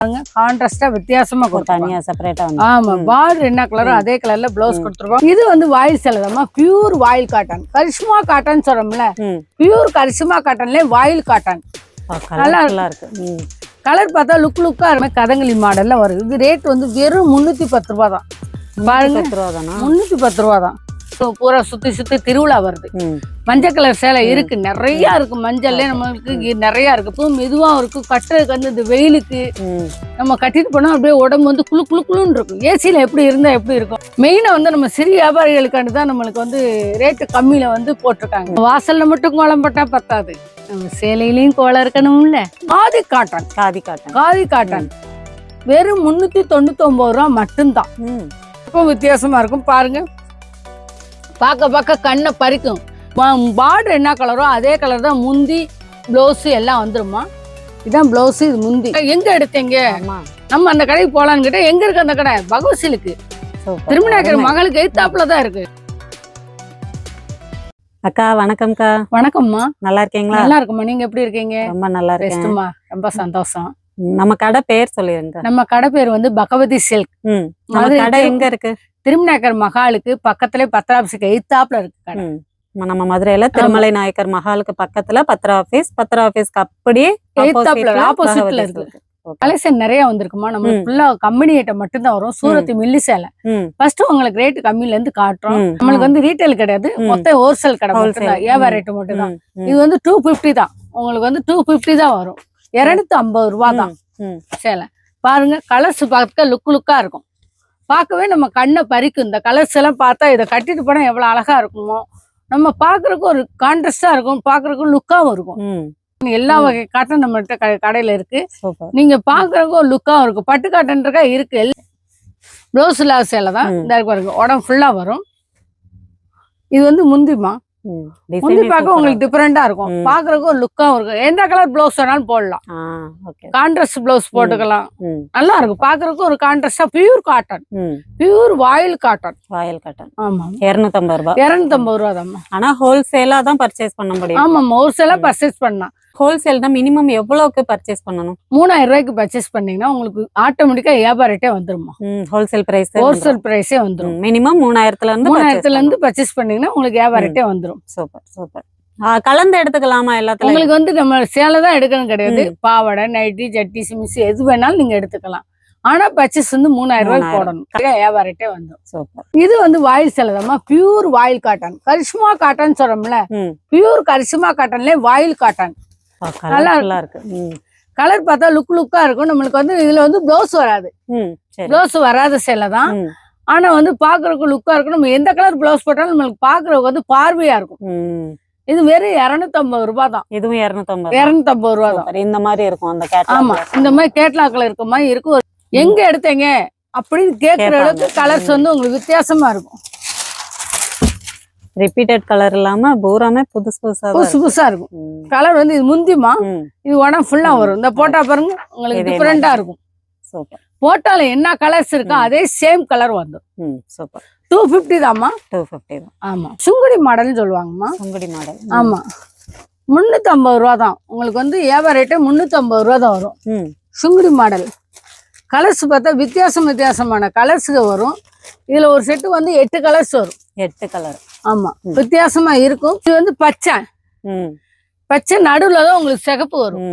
கான்ட்ராஸ்டா வித்தியாசமா தனியா செப்பரேட்டா வந்து ஆமா பார்டர் என்ன கலரோ அதே கலர்ல பிளவுஸ் கொடுத்துருவோம். இது வந்து வாயில் சேலதாமா, பியூர் வாயில் காட்டன், கரிஷ்மா காட்டன் சொல்றோம்ல, பியூர் கரிஷ்மா காட்டன்ல வாயில் காட்டன். நல்லா இருக்கு. கலர் பார்த்தா லுக்கா இருக்கும். கதங்களி மாடல்ல வருது. இது ரேட் வந்து வெறும் 310 ரூபா தான். பாருங்க 310 ரூபா தான். பூரா சுத்தி திருவிழா வருது. மஞ்சள் கலர் சேலை இருக்கு, நிறைய இருக்கு. மஞ்சள்ல நம்மளுக்கு நிறைய இருக்கு. பூ மெதுவா இருக்கும். கட்டுறதுக்கு வந்து இந்த வெயிலுக்கு நம்ம கட்டிட்டு போனா அப்படியே உடம்பு வந்து குளுன்னு இருக்கும். ஏசியில எப்படி இருந்தா எப்படி இருக்கும். மெயினா வந்து நம்ம சிறிய வியாபாரிகளுக்காண்டு தான் நம்மளுக்கு வந்து ரேட்டு கம்மியில வந்து போட்டிருக்காங்க. வாசல்ல மட்டும் கோலம் போட்டா பத்தாது, நம்ம சேலையிலயும் கோலம் இருக்கணும்ல. காதி காட்டன் வெறும் 399 ரூபா மட்டும்தான். இப்போ வித்தியாசமா இருக்கும். பாருங்க, பார்க்க கண்ணை பறிக்கும். பார்டர் என்ன கலரோ அதே கலர் தான் முந்தி பிளவுஸ் எல்லாம் வந்துருமா. இதான் பிளவுஸ், இது முந்தி. எங்க எடுத்தீங்க? நம்ம அந்த கடைக்கு போலான்னு கிட்ட, எங்க இருக்கு அந்த கடை? பகவசிலுக்கு திருமணாக்கிற மகளுக்கு எய்த்தாப்புல தான் இருக்கு. அக்கா வணக்கம்க்கா. வணக்கம்மா. நல்லா இருக்கீங்களா? நல்லா இருக்குமா. நீங்க எப்படி இருக்கீங்க? ரொம்ப நல்லா இருக்கேன். ரொம்ப சந்தோஷம். நம்ம கடை பேர் சொல்லிருங்க. நம்ம கடை பேர் வந்து பகவதி சில்க். நம்ம கடை எங்க இருக்கு? திருமணாக்கர் மகாலுக்கு பக்கத்துல பத்திர ஆபீஸுக்கு எய்த்தாப்புல இருக்கு கடை. நம்ம மதுரையில திருமலை நாயக்கர் மகாலுக்கு பக்கத்துல பத்திர ஆபீஸ்க்கு அப்படியே ஆப்போசிட்ல இருக்கு. கலெக்ஷன் நிறைய வந்திருக்குமா. நம்ம ஃபுல்லா கம்பெனி ஐட்டம் மட்டும் தான் வரும். சூரத் மில்லி சேலை ஃபர்ஸ்ட் உங்களுக்கு ரேட் கம்மியில இருந்து காட்டுறோம். நம்மளுக்கு வந்து ரீட்டைல் கிடையாது, மொத்த ஹோல்சேல் கடை மட்டும் தான். வியாபார ரேட் மட்டும் தான். இது வந்து 250 தான். உங்களுக்கு வந்து 250 தான் வரும். 250 ரூபா தான் சேலை. பாருங்க, கலர்ஸ் பார்க்க லுக்கா இருக்கும். பார்க்கவே நம்ம கண்ணை பறிக்கும். இந்த கலர்ஸ் எல்லாம் பார்த்தா இதை கட்டிட்டு போனா எவ்வளவு அழகா இருக்குமோ. நம்ம பாக்குறதுக்கு ஒரு கான்ட்ராஸ்டா இருக்கும், பாக்குறதுக்கு லுக்காவும் இருக்கும். எல்லா வகை காட்டன் நம்மகிட்ட கடையில இருக்கு. நீங்க பாக்குறதுக்கு ஒரு லுக்காவும் இருக்கும். பட்டு காட்டன் இருக்கா இருக்கு. பிளவுஸ் இல்லாத சேலை தான். இந்த பாருங்க, உடம்பு ஃபுல்லா வரும். இது வந்து முந்திமா. முந்தி பார்க்க உங்களுக்கு டிஃபரெண்டா இருக்கும். பாக்குறதுக்கு ஒரு லுக்காவும் இருக்கும். எந்த கலர் பிளவுஸ் வேணாலும் போடலாம். கான்ட்ராஸ்ட் பிளவுஸ் போட்டுக்கலாம். நல்லா இருக்கும். பாக்குறதுக்கு ஒரு கான்ட்ராஸ்டா பியூர் காட்டன், பியூர் வாயில் காட்டன். ஆமா, 250 ரூபா. 250 ரூபா தான். ஆனா ஹோல்சேலா தான் பர்ச்சேஸ் பண்ண முடியும். ஆமா, ஹோல்சேலா பர்ச்சேஸ் பண்ணலாம். ஹோல்சேல் தான் மினிமம் எவ்வளவுக்கு பர்ச்சேஸ் பண்ணணும்? 3000 ரூபாய்க்கு பர்ச்சேஸ் பண்ணீங்கன்னா உங்களுக்கு ஆட்டோமேட்டிக்கா வியாபார ரேட்டே வந்துருமா. ஹோல்சேல் பிரைஸே வந்துரும். மினிமம் 3000ல இருந்து பர்ச்சேஸ் பண்ணீங்கன்னா உங்களுக்கு வியாபார ரேட்டே வந்துரும். சூப்பர். கலந்து எடுத்துக்கலாமா? எல்லாத்துலயும் உங்களுக்கு வந்து நம்ம சேலை தான் எடுக்கணும் கிடையாது. பாவாடை, நைட்டி, ஜட்டி, சிமிஸ் எது வேணாலும் நீங்க எடுத்துக்கலாம். ஆனா பர்ச்சேஸ் வந்து 3000 ரூபாய்க்கு போடணும். வியாபார ரேட்டே வந்துரும். இது வந்து வாயில் சேலைதாமா, பியூர் வாயில் காட்டன், கரிஷ்மா காட்டன் சொல்றோம்ல, பியூர் கரிஷ்மா காட்டன்ல வாயில் காட்டன். நல்லா இருக்கு. கலர் பார்த்தா லுக்கா இருக்கும். நம்மளுக்கு வந்து இதுல வந்து பிளவுஸ் வராது. பிளவுஸ் வராத சேலை தான். ஆனா வந்து பாக்குறதுக்கு லுக்கா இருக்கும். நம்ம எந்த கலர் பிளவுஸ் போட்டாலும் நம்மளுக்கு பாக்குறதுக்கு வந்து பார்வையா இருக்கும். இது வெறும் 250 ரூபாய் தான். இதுவும் 250 ரூபாய் தான். இந்த மாதிரி இருக்கும் அந்த கேட்லாக். ஆமா, இந்த மாதிரி கேட்லாக்ல இருக்க மாதிரி இருக்கும். எங்க எடுத்தீங்க அப்படின்னு கேட்கிற அளவுக்கு கலர்ஸ் வந்து உங்களுக்கு வித்தியாசமா இருக்கும். ரிப்பீட்டட் கலர் இல்லாம பூராமே புதுசா இருக்கும். கலர் வந்து இது முந்திமா. இது உடம்பு ஃபுல்லா வரும். இந்த போட்டா பாருங்க, உங்களுக்கு டிஃபரெண்டா இருக்கும். போட்டால என்ன கலர்ஸ் இருக்கோ அதே சேம் கலர் வந்துடும். 250 தான்மா. 250 தான். ஆமா, சுங்குடி மாடல்னு சொல்லுவாங்கம்மா. சுங்குடி மாடல். ஆமா, 350 ரூபா தான். உங்களுக்கு வந்து வியாபார ரேட்டே 350 ரூபா தான் வரும். சுங்குடி மாடல் கலர்ஸ் பார்த்தா வித்தியாசமான கலர்ஸுக்கு வரும். இதுல ஒரு செட்டு வந்து 8 கலர்ஸ் வரும். 8 கலர். ஆமா, வித்தியாசமா இருக்கும். இது வந்து பச்சை நடுவுல தான் உங்களுக்கு சிகப்பு வரும்.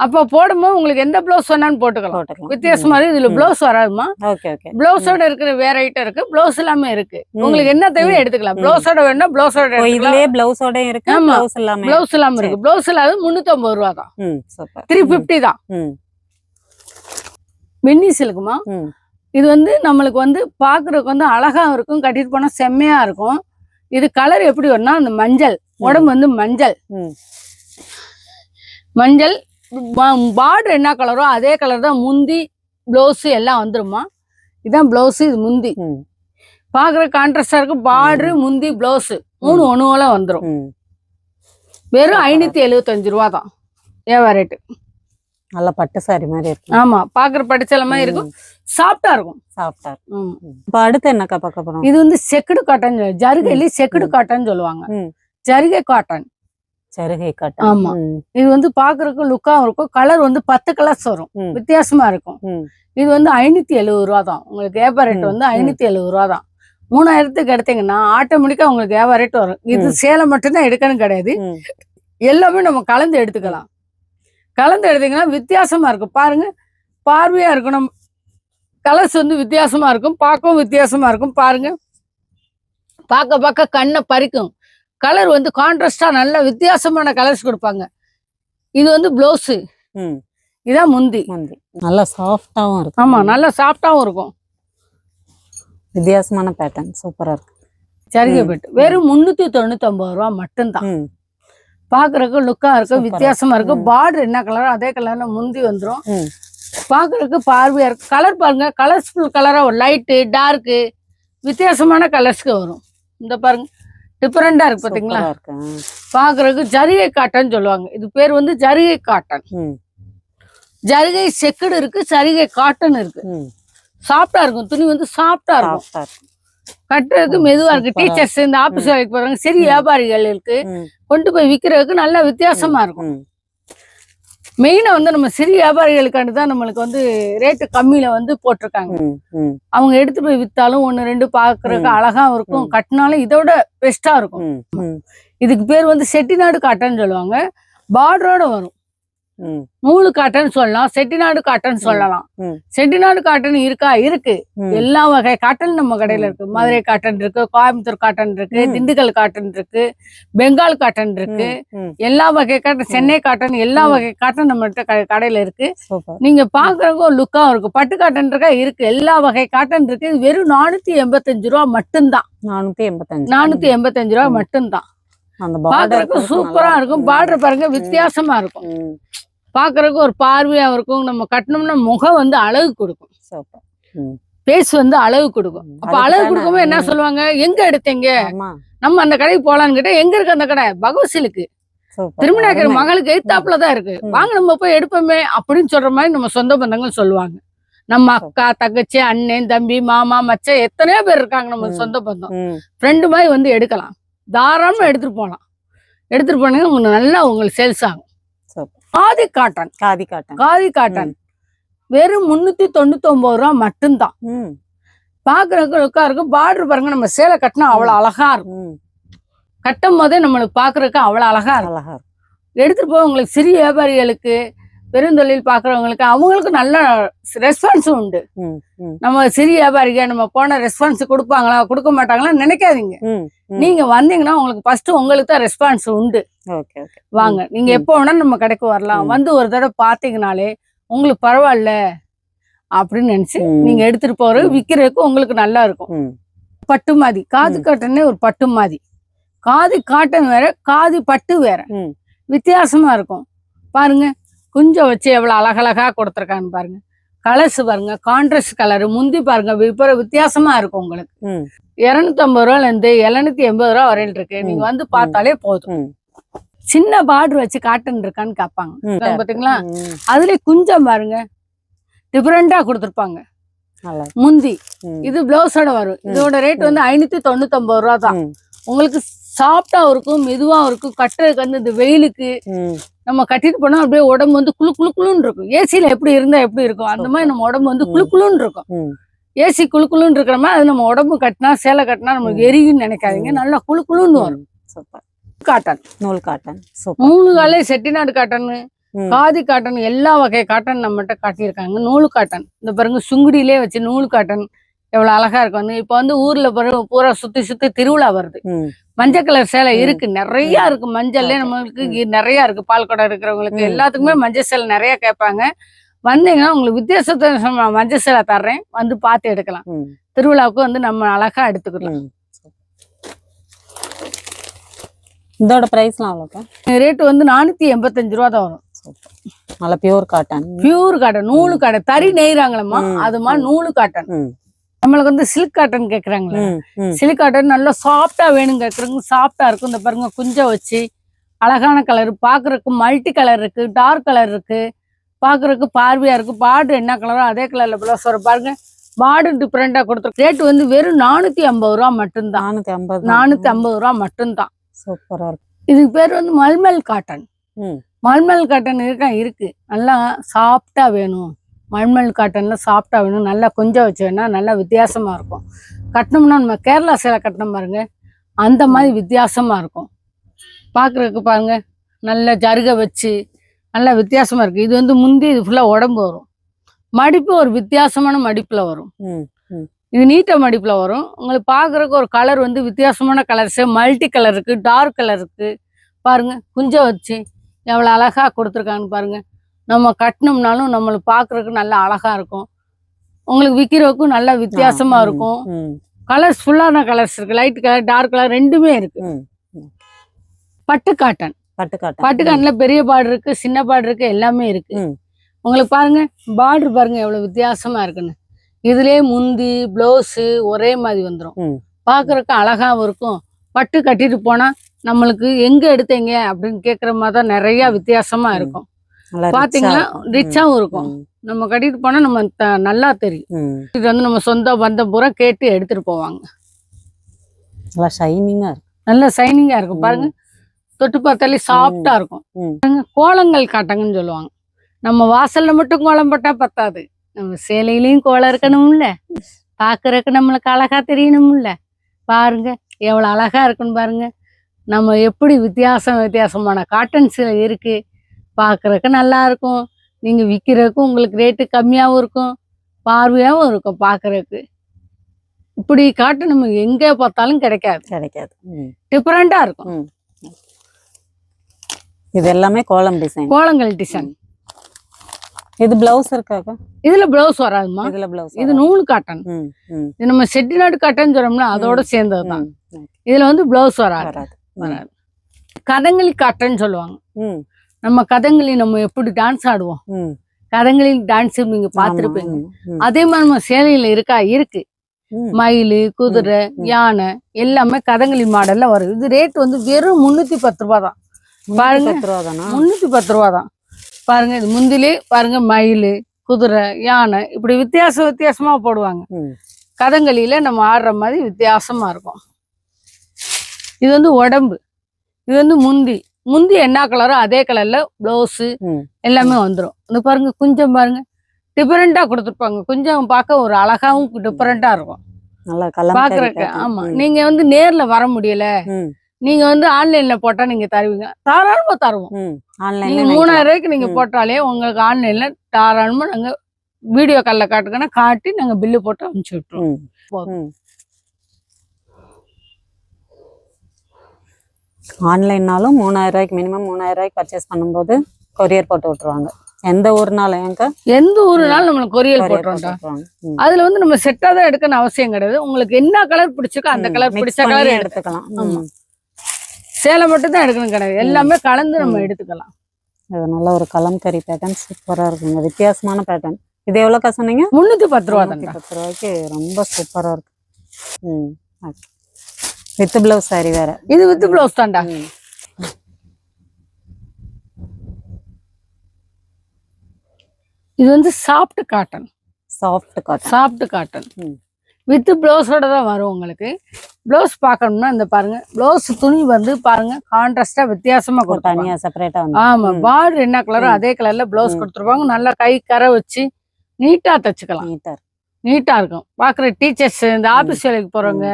அப்ப போடும்போது உங்களுக்கு எந்த பிளவுஸ் வேணாலும் போட்டுக்கலாம். வித்தியாசமா இருக்கு. இதுல பிளவுஸ் வராதுமா. பிளவுஸோட இருக்கிற வேற ஐட்டம் இருக்கு, பிளவுஸ் எல்லாமே இருக்கு. உங்களுக்கு என்ன தேவையோ எடுத்துக்கலாம். பிளவுஸோட வேணா பிளவுஸோட இருக்கு. பிளவுஸ் இல்லாம இருக்கு. பிளவுஸ் இல்லாத 350 ரூபா தான். 350 தான். மின்னி சில்க்குமா. இது வந்து நம்மளுக்கு வந்து பாக்குறதுக்கு வந்து அழகா இருக்கும். கட்டிட்டு போனா செம்மையா இருக்கும். இது கலர் எப்படி வரும்னா, அந்த மஞ்சள் உடம்பு வந்து மஞ்சள் பார்டர் என்ன கலரோ அதே கலர் தான் முந்தி பிளவுஸ் எல்லாம் வந்துருமா. இதான் பிளவுஸ், இது முந்தி. பாக்குற கான்ட்ராஸ்டா இருக்கு. பார்டர், முந்தி, பிளவுஸ் 3 ஒண்ணுல வந்துரும். வெறும் 575 ரூபா தான் வியாபார ரேட்டு. நல்ல பட்டு சாரி மாதிரி இருக்கு. ஆமா, பாக்குற பட்டு சேலை மாதிரி இருக்கும். சாஃப்டா இருக்கும். இப்ப அடுத்து என்னக்கா பார்க்க போறோம்? இது வந்து செக்குடு காட்டன், ஜரிகையில செக்குடு காட்டன் சொல்லுவாங்க. ஜரிகை காட்டன் சருகை காட்டன். ஆமா. இது வந்து பாக்குறதுக்கு லுக்காவும் இருக்கும். கலர் வந்து 10 கலர்ஸ் வரும், வித்தியாசமா இருக்கும். இது வந்து 570 ரூபா தான். உங்களுக்கு வியாபார ரேட் வந்து 570 ரூபா தான். 3000க்கு எடுத்தீங்கன்னா ஆட்டோமேட்டிக்கா உங்களுக்கு வியாபார ரேட் வரும். இது சேலை மட்டும்தான் எடுக்கணும் கிடையாது, எல்லாமே நம்ம கலந்து எடுத்துக்கலாம். கலந்து எடுத்தீங்கன்னா வித்தியாசமா இருக்கும். பாருங்க, பார்வையா இருக்கணும். கலர்ஸ் வந்து வித்தியாசமா இருக்கும், பார்க்கவும் வித்தியாசமா இருக்கும். பாருங்க, பார்க்க கண்ணை பறிக்கும். கலர் வந்து கான்ட்ராஸ்டா நல்ல வித்தியாசமான கலர்ஸ் கொடுப்பாங்க. இது வந்து பிளவுஸ், இதான் முந்தி. நல்லா சாஃப்டாவும் இருக்கும். ஆமா, நல்லா சாஃப்டாவும் இருக்கும். வித்தியாசமான பேட்டர்ன், சூப்பரா இருக்கு. சரிகை பெட்டு வெறும் 399 ரூபா மட்டும்தான். பாக்குறதுக்கு லுக்கா இருக்கும், வித்தியாசமா இருக்கும். பார்டர் என்ன கலரோ அதே கலர்ல முந்தி வந்துடும். பாக்குறதுக்கு பார்வையா இருக்கு. கலர் பாருங்க, கலர்ஸ்ஃபுல் கலரா ஒரு லைட்டு டார்க்கு வித்தியாசமான கலர்ஸ்க்கு வரும். இந்த பாருங்க, டிஃபரெண்டா இருக்கு பாத்தீங்களா. பாக்குறதுக்கு ஜரிகை காட்டன் சொல்லுவாங்க. இது பேர் வந்து ஜரிகை காட்டன். ஜரிகை செக்குடு இருக்கு, ஜரிகை காட்டன் இருக்கு. சாஃப்டா இருக்கும், துணி வந்து சாஃப்டா இருக்கும், கட்டுறதுக்கு மெதுவா இருக்கு. டீச்சர்ஸ், இந்த ஆபீஸ் வேலைக்கு போறாங்க, சரி வியாபாரிகளுக்கு கொண்டு போய் விக்கிறதுக்கு நல்ல வித்தியாசமா இருக்கும். மெயினா வந்து நம்ம சிறிய வியாபாரிகளுக்காண்டி தான் நம்மளுக்கு வந்து ரேட்டு கம்மியில வந்து போட்டிருக்காங்க. அவங்க எடுத்து போய் வித்தாலும் 1 2 பாக்குறதுக்கு அழகாவும் இருக்கும், கட்டினாலும் இதோட பெஸ்டா இருக்கும். இதுக்கு பேர் வந்து செட்டிநாடு காட்டன் சொல்லுவாங்க. பார்டரோட வரும். நூலு காட்டன் சொல்லலாம், செட்டிநாடு காட்டன் சொல்லலாம். செட்டிநாடு காட்டன் இருக்கா? இருக்கு. எல்லா வகை காட்டன் நம்ம கடையில இருக்கு. மதுரை காட்டன் இருக்கு, கோயம்புத்தூர் காட்டன் இருக்கு, திண்டுக்கல் காட்டன் இருக்கு, பெங்கால் காட்டன் இருக்கு. எல்லா வகை காட்டன், சென்னை காட்டன், எல்லா வகை காட்டன் நம்ம கடையில இருக்கு. நீங்க பாக்குறவங்க லுக்கா இருக்கு. பட்டு காட்டன் இருக்கா? இருக்கு. எல்லா வகை காட்டன் இருக்கு. இது வெறும் 485 ரூபா மட்டும்தான். 485 ரூபா மட்டும்தான். பாக்குறதுக்கு சூப்பரா இருக்கும். பார்டர் பாருங்க, வித்தியாசமா இருக்கும். பாக்குறதுக்கு ஒரு பார்வையா இருக்கும். நம்ம கட்டணும்னா முகம் வந்து அழகு கொடுக்கும், பேஸ் வந்து அழகு கொடுக்கும். அப்ப அழகு கொடுக்கும் என்ன சொல்லுவாங்க, எங்க எடுத்தீங்க, நம்ம அந்த கடைக்கு போலான்னு கேட்டா, எங்க இருக்கு அந்த கடை? பகவசிலுக்கு, திருமணாக்கிற மகளுக்கு எய்த்தாப்புலதான் இருக்கு, வாங்க நம்ம போய் எடுப்போமே அப்படின்னு சொல்ற மாதிரி நம்ம சொந்த பந்தங்கள் சொல்லுவாங்க. நம்ம அக்கா, தங்கச்சி, அண்ணன், தம்பி, மாமா, மச்சை எத்தனையோ பேர் இருக்காங்க நம்ம சொந்த பந்தம். ஃப்ரெண்டு மாதிரி வந்து எடுக்கலாம், தாராளமா எடுத்துட்டு போகலாம். எடுத்துட்டு போனீங்கன்னா உங்களுக்கு நல்லா உங்களுக்கு சேல்ஸ் ஆகும். காதி காட்டன், காதி காட்டன் வெறும் 399 ரூபா மட்டும்தான். பாக்குறதுக்கு லுக்கா இருக்கும். பார்டர் பாருங்க, நம்ம சேலை கட்டினா அவ்வளவு அழகா இருக்கும். கட்டும் போதே நம்மளுக்கு பாக்குறதுக்கு அவ்வளவு அழகா இருக்கும். எடுத்துட்டு போய் உங்களுக்கு சிறிய வியாபாரிகளுக்கு, பெருந்தொழில் பாக்குறவங்களுக்கு, அவங்களுக்கு நல்ல ரெஸ்பான்ஸ் உண்டு. நம்ம சிறிய வியாபாரிக நம்ம போன ரெஸ்பான்ஸ் கொடுப்பாங்களா கொடுக்க மாட்டாங்களா நினைக்காதீங்க. நீங்க வந்தீங்கன்னா உங்களுக்கு ஃபர்ஸ்ட் உங்களுக்கு தான் ரெஸ்பான்ஸ் உண்டு. வாங்க, நீங்க எப்போ வேணா நம்ம கடைக்கு வரலாம். வந்து ஒரு தடவை பாத்தீங்கனாலே உங்களுக்கு பரவாயில்ல அப்படின்னு நினைச்சு நீங்க எடுத்துட்டு போறது விக்கிறதுக்கு உங்களுக்கு நல்லா இருக்கும். பட்டு மாதிரி, காது காட்டனே ஒரு பட்டு மாதிரி. காதி காட்டன் வேற, காதி பட்டு வேற, வித்தியாசமா இருக்கும். பாருங்க, குஞ்சம் வச்சு எவ்வளவு அழகழகா கொடுத்துருக்கான்னு பாருங்க. கலர்ஸ் பாருங்க, கான்ட்ராஸ்ட் கலர். முந்தி பாருங்க, வித்தியாசமா இருக்கும். உங்களுக்கு 250 ரூபால இருந்து 780 ரூபா வரையில் இருக்கு. நீங்க வந்து பார்த்தாலே போதும். சின்ன பார்டர் வச்சு காட்டன் இருக்கான்னு கேட்பாங்க பாத்தீங்களா. அதுல குஞ்சம் பாருங்க, டிஃபரெண்டா கொடுத்துருப்பாங்க. முந்தி இது பிளவுஸோட வரும். இதோட ரேட் வந்து 599 ரூபா தான். உங்களுக்கு சாஃப்டா இருக்கும், மெதுவா இருக்கும். கட்டுறதுக்கு வந்து இந்த வெயிலுக்கு நம்ம கட்டிட்டு போனா அப்படியே உடம்பு வந்து குளு குளு குளுன்னு இருக்கும். ஏசியில எப்படி இருந்தா எப்படி இருக்கும், அந்த மாதிரி நம்ம உடம்பு வந்து குளு குளுன்னு இருக்கும். ஏசி குளு குளுன்னு இருக்கிற மாதிரி அது நம்ம உடம்பு கட்டினா, சேலை கட்டினா நம்மளுக்கு எரியுன்னு நினைக்காதீங்க, நல்லா குளு குளுன்னு வரும். காட்டன், நூல் காட்டன், 3 காலே செட்டிநாடு காட்டன், காதி காட்டன், எல்லா வகை காட்டன் நம்மகிட்ட காட்டியிருக்காங்க. நூல் காட்டன் இந்த பாருங்க, சுங்குடியிலே வச்சு நூல் காட்டன் எவ்வளவு அழகா இருக்கும். வந்து இப்ப வந்து ஊர்ல பூரா சுத்தி சுத்தி திருவிழா வருது. மஞ்சள் கலர் சேலை இருக்கு, நிறைய இருக்கு. மஞ்சள்ல நம்மளுக்கு நிறைய இருக்கு. பால்கொடை இருக்கிறவங்களுக்கு எல்லாத்துக்குமே மஞ்சள் சேலை நிறைய கேட்பாங்க. வந்தீங்கன்னா உங்களுக்கு வித்தியாசத்தை மஞ்சள் சேலை தர்றேன், வந்து பார்த்து எடுக்கலாம். திருவிழாவுக்கு வந்து நம்ம அழகா எடுத்துக்கலாம். இதோட பிரைஸ்லாம் அவ்வளவு ரேட் வந்து 485 ரூபா தான் வரும். நல்ல பியூர் காட்டன், பியூர் காட்டன், நூலு காட்டன், தறி நெய்றாங்களம்மா, அது மாதிரி நூலு காட்டன். நம்மளுக்கு வந்து சில்க் காட்டன் கேக்குறாங்களே, சில்க் காட்டன் நல்லா சாஃப்டா வேணும் கேக்குறவங்க சாஃப்டா இருக்கும். இந்த பாருங்க, குஞ்சம் வச்சு அழகான கலர், பாக்குறதுக்கு மல்டி கலர் இருக்கு, டார்க் கலர் இருக்கு, பாக்குறதுக்கு பார்வையா இருக்கு. பார்டர் என்ன கலரோ அதே கலர்ல பிளவுஸ் வரும். பாருங்க, பார்டர் டிஃபரெண்டா கொடுத்துருக்கு. ரேட் வந்து வெறும் 450 ரூபா மட்டும்தான். 450 ரூபா மட்டும்தான். சூப்பரா இருக்கு. இதுக்கு பேர் வந்து மல்மல் காட்டன். ம் மல்மல் காட்டன் இருக்கு. நல்லா சாஃப்டா வேணும், மல்மல் காட்டன்ல சாஃப்டா வேணும், நல்லா கொஞ்சம் வச்சு வேணா நல்லா வித்தியாசமா இருக்கும். கட்டணும்னா நம்ம கேரளா சேலை கட்டணும் பாருங்க, அந்த மாதிரி வித்தியாசமா இருக்கும் பார்க்குறதுக்கு. பாருங்க நல்ல ஜருகை வச்சு நல்லா வித்தியாசமா இருக்கு. இது வந்து முந்தி இது ஃபுல்லா உடம்பு வரும், மடிப்பு ஒரு வித்தியாசமான மடிப்புல வரும். ம் ம் இது நீட்ட மடிப்புல வரும். உங்களுக்கு பார்க்குறதுக்கு ஒரு கலர் வந்து வித்தியாசமான கலர்ஸ், மல்டி கலர் இருக்கு, டார்க் கலர் இருக்கு. பாருங்க குஞ்சம் வச்சு எவ்வளோ அழகா கொடுத்துருக்காங்கன்னு பாருங்க. நம்ம கட்டினோம்னாலும் நம்மளுக்கு பார்க்குறதுக்கு நல்லா அழகா இருக்கும், உங்களுக்கு விற்கிறதுக்கும் நல்லா வித்தியாசமா இருக்கும். கலர்ஸ் ஃபுல்லான கலர்ஸ் இருக்கு, லைட் கலர் டார்க் கலர் ரெண்டுமே இருக்கு. பட்டு காட்டன். பட்டு காட்டன்ல பெரிய பார்டர் இருக்கு, சின்ன பார்டர் இருக்கு, எல்லாமே இருக்கு. உங்களுக்கு பாருங்க பார்டர் பாருங்க எவ்வளவு வித்தியாசமா இருக்குன்னு. இதுலயே முந்தி பிளவுஸ் ஒரே மாதிரி வந்துடும், பாக்குறதுக்கு அழகாவும் இருக்கும். பட்டு கட்டிட்டு போனா நம்மளுக்கு எங்க எடுத்தீங்க அப்படின்னு கேக்குற மாதிரி தான் நிறைய வித்தியாசமா இருக்கும். பாத்தீங்களா ரிச்சாவும் இருக்கும். நம்ம கட்டிட்டு போனா நம்ம நல்லா தெரியும். இது வந்து நம்ம சொந்த பந்தம் பூரா கேட்டு எடுத்துட்டு போவாங்க. நல்லா ஷைனிங்கா இருக்கும் பாருங்க, தொட்டு பார்த்தாலே சாஃப்டா இருக்கும். கோலங்கள் காட்டங்கன்னு சொல்லுவாங்க. நம்ம வாசல்ல மட்டும் கோலம் போட்டா பத்தாது, நம்ம சேலையிலயும் கோலம் இருக்கணும்ல, பாக்குறதுக்கு நம்மளுக்கு அழகா தெரியணும்ல. பாருங்க எவ்வளவு அழகா இருக்குன்னு பாருங்க. நம்ம எப்படி வித்தியாசமான காட்டன்ஸ் இருக்கு, பாக்குறதுக்கு நல்லா இருக்கும். நீங்க விற்கிறதுக்கும் உங்களுக்கு ரேட்டு கம்மியாவும் இருக்கும், பார்வையாவும் இருக்கும் பாக்குறதுக்கு. இப்படி காட்டு நம்ம எங்க பார்த்தாலும் கிடைக்காது, டிஃபரெண்டா இருக்கும். இது எல்லாமே கோலம் டிசைன், கோலங்கள் டிசைன். இது பிளவுஸ் இருக்காக்கா? இதுல பிளவுஸ் வராதுமா, இதுல பிளவுஸ். இது நூல் காட்டன். இது நம்ம செட்டிநாடு காட்டன் சொல்றோம்னா அதோட சேர்ந்ததுதான். இதுல வந்து பிளவுஸ் வராது. கதங்களி காட்டன் சொல்லுவாங்க. நம்ம கதங்களி நம்ம எப்படி டான்ஸ் ஆடுவோம், கதங்களி டான்ஸ் நீங்க பாத்துருப்பீங்க. அதே மாதிரி நம்ம சேலையில இருக்கு. மயில், குதிரை, யானை எல்லாமே கதங்களி மாடல்ல வருது. இது ரேட் வந்து வெறும் 310 ரூபா தான். பாருங்க 310 ரூபா தான். பாருங்க இது முந்திலே பாருங்க மயில், குதிரை, யானை இப்படி வித்தியாசமா போடுவாங்க. கதங்களியில நம்ம ஆடுற மாதிரி வித்தியாசமா இருக்கும். இது வந்து உடம்பு, இது வந்து முந்தி என்ன கலரோ அதே கலர்ல பிளவுஸ் எல்லாமே வந்துடும். இந்த பாருங்க குஞ்சம் பாருங்க டிஃபரெண்டா கொடுத்துருப்பாங்க. குஞ்சம் பார்க்க ஒரு அழகாவும் டிஃபரெண்டா இருக்கும் பாக்குறதுக்கு. ஆமா, நீங்க வந்து நேர்ல வர முடியல, நீங்க வந்து ஆன்லைன்ல போட்டா நீங்க தருவீங்க, தாராளமா தருவோம். நீங்க 3000 ரூபாய்க்கு நீங்க போட்டாலே உங்களுக்கு ஆன்லைன்ல தாராளமா நாங்க வீடியோ கால்ல காட்டுங்கன்னா காட்டி நாங்க பில்லு போட்டு அனுப்பிச்சு விட்டுருவோம். ஆன்லைன்னாலும் 3000 ரூபாய்க்கு மினிமம் 3000 ரூபாய்க்கு பர்ச்சேஸ் பண்ணும்போது கொரியர் போட்டு விட்டுருவாங்க. எந்த ஊர்னாலும் நம்மளுக்கு கொரியர் போட்டுருவோம். அதுல வந்து நம்ம செட்டா தான் எடுக்கணும் அவசியம் கிடையாது. உங்களுக்கு என்ன கலர் பிடிச்சிருக்கோ அந்த கலர் பிடிச்ச கலர் எடுத்துக்கலாம். ஆமா, சேலை மட்டும் தான் எடுக்கணும் கிடையாது, எல்லாமே கலந்து நம்ம எடுத்துக்கலாம். இது நல்ல ஒரு கலம்கரி பேட்டர்ன், சூப்பரா இருக்குங்க, வித்தியாசமான பேட்டர்ன். இது எவ்வளவுக்கா சொன்னீங்க? 310 ரூபா தான். 310 ரூபாய்க்கு ரொம்ப சூப்பரா இருக்கு. வித் பிளவுஸ் சாரி வேற. இது வித் பிளவுஸ் தான்டா. இது வந்து சாஃப்ட் காட்டன் வித் பிளவுஸோட தான் வரும். உங்களுக்கு பிளவுஸ் பார்க்கணும்னா இந்த பாருங்க, பிளவுஸ் துணி வந்து பாருங்க கான்ட்ராஸ்டா வித்தியாசமா கொடுத்தாங்க, செப்பரேட்டா. ஆமா, பார்டர் என்ன கலரோ அதே கலர்ல பிளவுஸ் கொடுத்துருப்பாங்க. நல்லா கை கரை வச்சு நீட்டா தச்சுக்கலாம், நீட்டா இருக்கும். பாக்குற டீச்சர்ஸ், இந்த ஆபீஸ் வேலைக்கு போறவங்க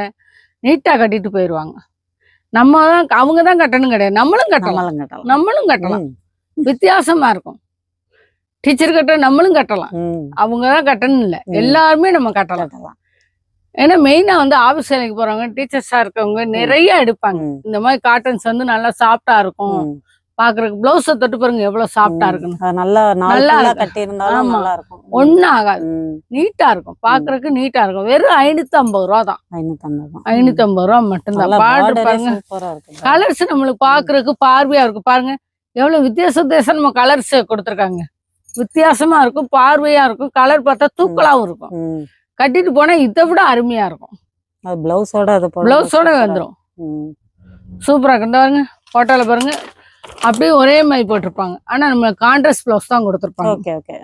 நீட்டா கட்டிட்டு போயிருவாங்க. நம்ம தான் அவங்க தான் கட்டணும் கிடையாது, நம்மளும் கட்டலாம். வித்தியாசமா இருக்கும். டீச்சர் கட்ட நம்மளும் கட்டலாம், அவங்கதான் கட்டணும் இல்ல, எல்லாருமே நம்ம கட்டலாம். ஏன்னா மெயினா வந்து ஆபீஸ் வேலைக்கு போறவங்க, டீச்சர்ஸா இருக்கவங்க நிறைய எடுப்பாங்க. இந்த மாதிரி காட்டன்ஸ் வந்து நல்லா சாஃப்டா இருக்கும் பாக்குறதுக்கு. பிளவுஸ் தொட்டு பாருங்க எவ்வளவு சாஃப்டா இருக்குன்னு. நல்லா கட்டி இருந்தாலும் நல்லா இருக்கும், ஒண்ணும் ஆகாது, நீட்டா இருக்கும் பாக்குறதுக்கு, நீட்டா இருக்கும். வெறும் 550 ரூபா தான். 550 ரூபா மட்டும்தான். பார்டர் பாருங்க, கலர்ஸ் நம்மளுக்கு பாக்குறதுக்கு பார்வையா இருக்கும். பாருங்க எவ்வளவு வித்தியாசம் நம்ம கலர்ஸ் கொடுத்துருக்காங்க, வித்தியாசமா இருக்கும், பார்வையா இருக்கும். கலர் பார்த்தா தூக்கலாவும் இருக்கும். கட்டிட்டு போனா இதை விட அருமையா இருக்கும். பிளவுஸோட வந்துடும், சூப்பரா இருக்கு. பாருங்க போட்டோல பாருங்க அப்படியே ஒரே மாதிரி போட்டிருப்பாங்க. ஆனா நம்ம கான்ட்ராஸ்ட் பிளவுஸ் தான் கொடுத்துருப்பாங்க,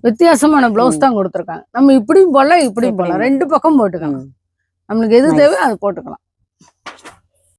வித்தியாசமான பிளவுஸ் தான் கொடுத்துருக்காங்க. நம்ம இப்படியும் போடலாம், இப்படியும் போடலாம், ரெண்டு பக்கம் போட்டுக்கலாம். நம்மளுக்கு எது தேவையோ அது போட்டுக்கலாம்.